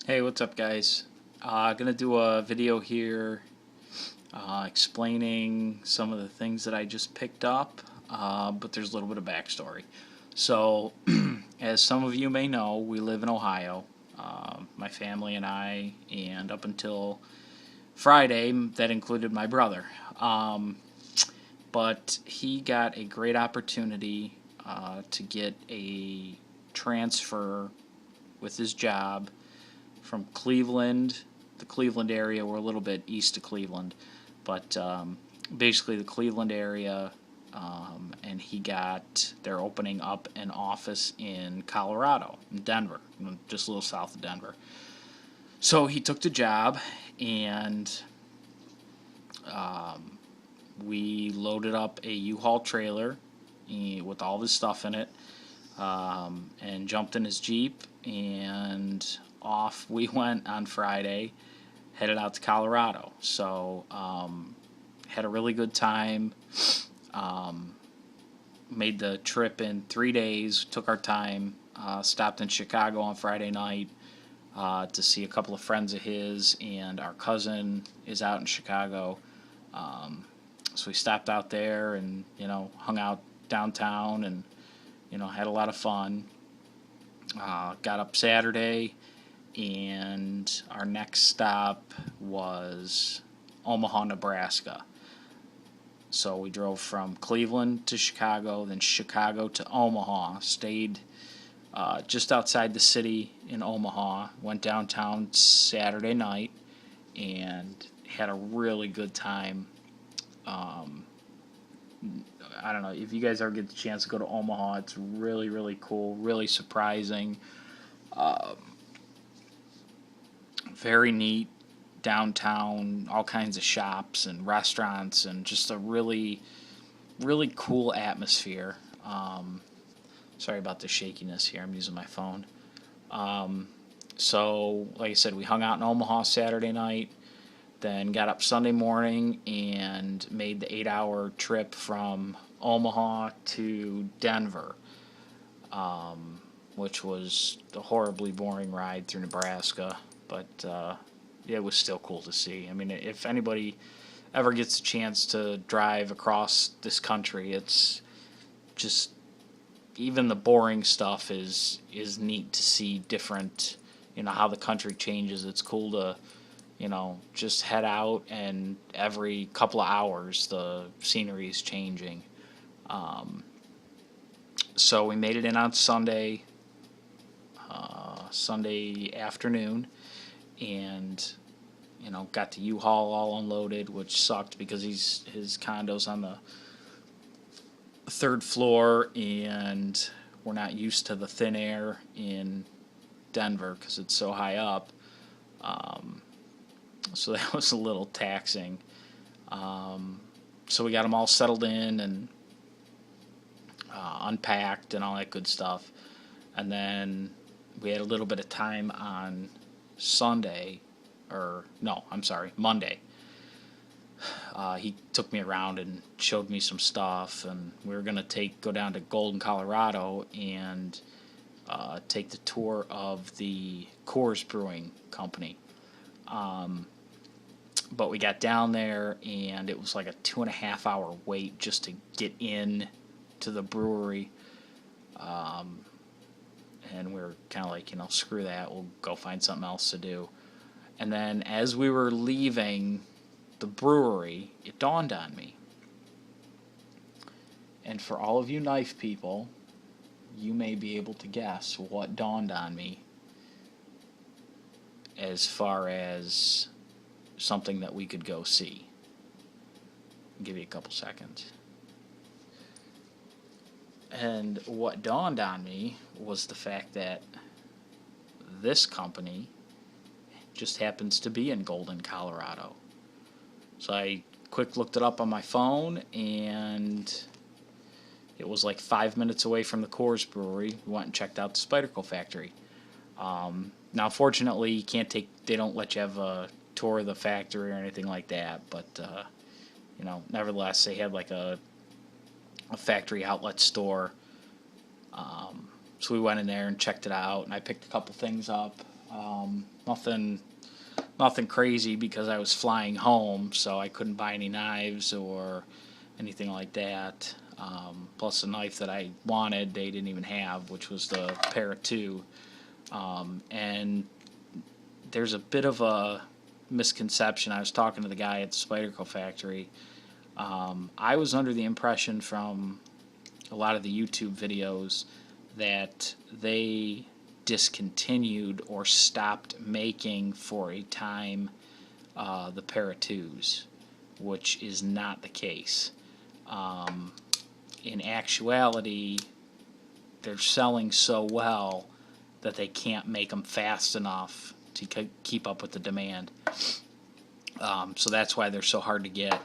Hey, what's up, guys? Gonna do a video here explaining some of the things that I just picked up, but there's a little bit of backstory. So, as some of you may know, we live in Ohio, my family and I, and up until Friday, that included my brother. But he got a great opportunity to get a transfer with his job from Cleveland, the Cleveland area. We're a little bit east of Cleveland, but basically the Cleveland area, and they're opening up an office in Colorado, in Denver, just a little south of Denver. So he took the job, and we loaded up a U-Haul trailer with all his stuff in it, and jumped in his Jeep, and off we went on Friday, headed out to Colorado. So had a really good time. Made the trip in 3 days, took our time, stopped in Chicago on Friday night to see a couple of friends of his, and our cousin is out in Chicago. So we stopped out there and, hung out downtown and, had a lot of fun. Got up Saturday, and our next stop was Omaha, Nebraska. So we drove from Cleveland to Chicago, then Chicago to Omaha, stayed just outside the city in Omaha, went downtown Saturday night, and had a really good time. I don't know, if you guys ever get the chance to go to Omaha, it's really, really cool, really surprising. Very neat downtown, all kinds of shops and restaurants, and just a really, really cool atmosphere. Sorry about the shakiness here, I'm using my phone. So, like I said, we hung out in Omaha Saturday night, then got up Sunday morning and made the 8-hour trip from Omaha to Denver, which was a horribly boring ride through Nebraska, but it was still cool to see. I mean, if anybody ever gets a chance to drive across this country, it's just, even the boring stuff is neat to see different, how the country changes. It's cool to, just head out, and every couple of hours the scenery is changing. So we made it in on Sunday afternoon, and got the U-Haul all unloaded, which sucked because his condo's on the third floor, and we're not used to the thin air in Denver because it's so high up. So that was a little taxing. So we got them all settled in and unpacked and all that good stuff. And then we had a little bit of time on Monday. He took me around and showed me some stuff, and we were going to go down to Golden, Colorado, and take the tour of the Coors Brewing Company. But we got down there, and it was like a 2.5-hour wait just to get in to the brewery. And we were kind of like, screw that, we'll go find something else to do. And then as we were leaving the brewery, it dawned on me. And for all of you knife people, you may be able to guess what dawned on me as far as something that we could go see. I'll give you a couple seconds. And what dawned on me was the fact that this company just happens to be in Golden, Colorado. So I quick looked it up on my phone, and it was like 5 minutes away from the Coors Brewery. We went and checked out the Spyderco factory. Now, fortunately, they don't let you have a tour of the factory or anything like that, but nevertheless, they had like a factory outlet store. So we went in there and checked it out, and I picked a couple things up. Nothing crazy because I was flying home, so I couldn't buy any knives or anything like that. Plus, the knife that I wanted, they didn't even have, which was the Para 2. And there's a bit of a misconception. I was talking to the guy at the Spyderco factory. I was under the impression from a lot of the YouTube videos that they discontinued or stopped making for a time the Para 2s, which is not the case. In actuality, they're selling so well that they can't make them fast enough to keep up with the demand. So that's why they're so hard to get.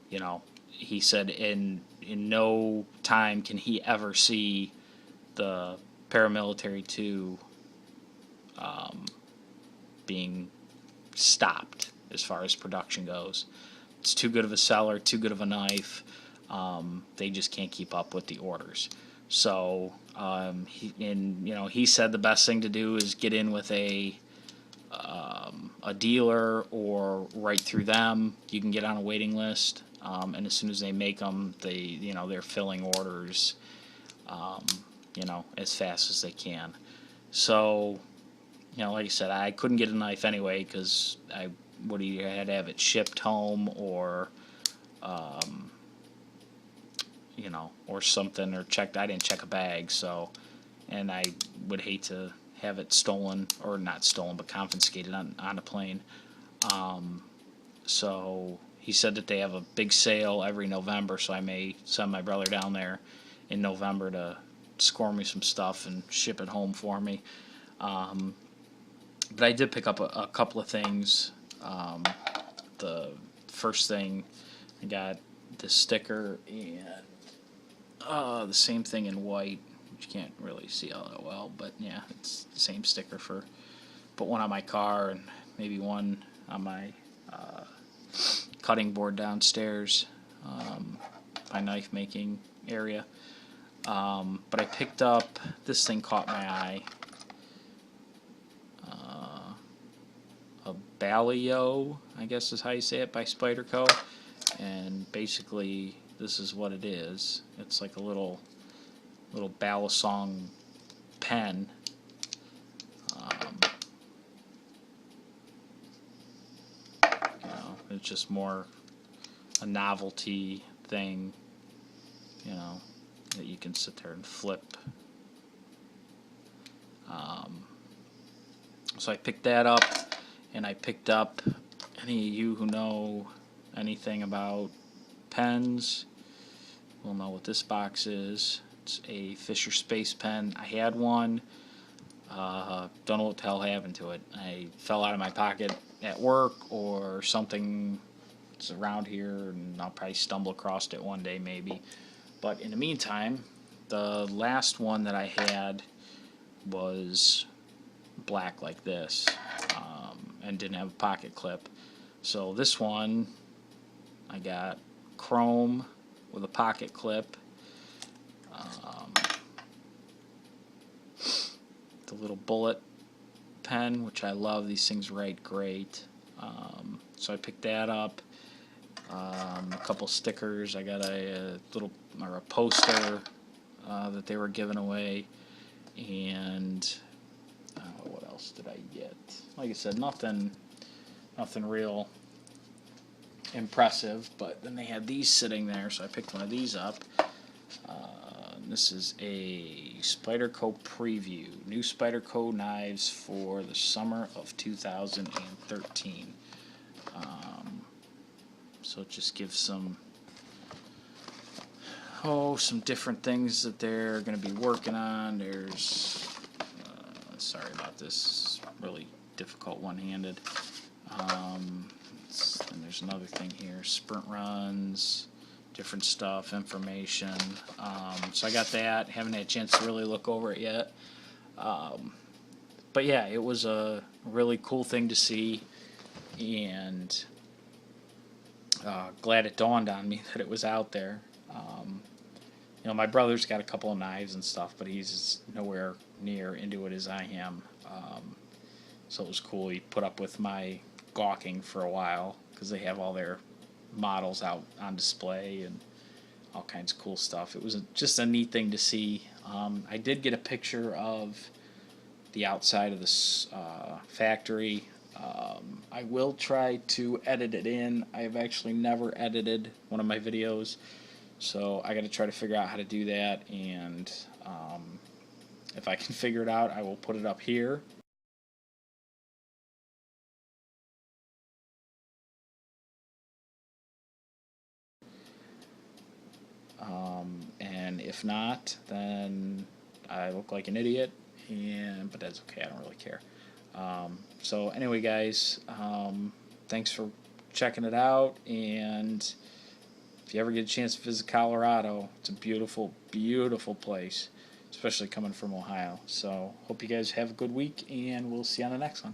You know, he said in no time can he ever see the paramilitary 2 being stopped as far as production goes. It's too good of a seller, too good of a knife. They just can't keep up with the orders. So he said the best thing to do is get in with a dealer or right through them. You can get on a waiting list, and as soon as they make them, they're filling orders, as fast as they can. So, like I said, I couldn't get a knife anyway because I would either had to have it shipped home or, or something, or checked. I didn't check a bag, so, and I would hate to have it stolen, or not stolen, but confiscated on a plane. So he said that they have a big sale every November, so I may send my brother down there in November to score me some stuff and ship it home for me. But I did pick up a couple of things. The first thing, I got the sticker and the same thing in white. You can't really see all that well, but yeah, it's the same sticker for put one on my car and maybe one on my cutting board downstairs, my knife making area. But I picked up, this thing caught my eye, a Balio, I guess is how you say it, by Spyderco, and basically this is what it is. It's like a little balisong pen. It's just more a novelty thing, that you can sit there and flip. So I picked that up, and I picked up, any of you who know anything about pens will know what this box is. It's a Fisher Space Pen. I had one. Don't know what the hell happened to it. I fell out of my pocket at work or something. It's around here, and I'll probably stumble across it one day maybe. But in the meantime, the last one that I had was black like this, and didn't have a pocket clip. So this one, I got chrome with a pocket clip. The little bullet pen, which I love. These things write great. So I picked that up. A couple stickers. I got a poster that they were giving away, and what else did I get? Like I said, nothing real impressive. But then they had these sitting there, so I picked one of these up. This is a Spyderco preview. New Spyderco knives for the summer of 2013. So it just gives some different things that they're going to be working on. There's, sorry about this, really difficult one-handed. And there's another thing here, sprint runs, different stuff, information. So I got that. Haven't had a chance to really look over it yet. But yeah, it was a really cool thing to see, and glad it dawned on me that it was out there. my brother's got a couple of knives and stuff, but he's nowhere near into it as I am. So it was cool. He put up with my gawking for a while because they have all their models out on display and all kinds of cool stuff. It was just a neat thing to see. I did get a picture of the outside of this factory. I will try to edit it in. I have actually never edited one of my videos, so I got to try to figure out how to do that, and if I can figure it out, I will put it up here. And if not, then I look like an idiot, but that's okay. I don't really care. So anyway, guys, thanks for checking it out, and if you ever get a chance to visit Colorado, it's a beautiful, beautiful place, especially coming from Ohio. So hope you guys have a good week, and we'll see you on the next one.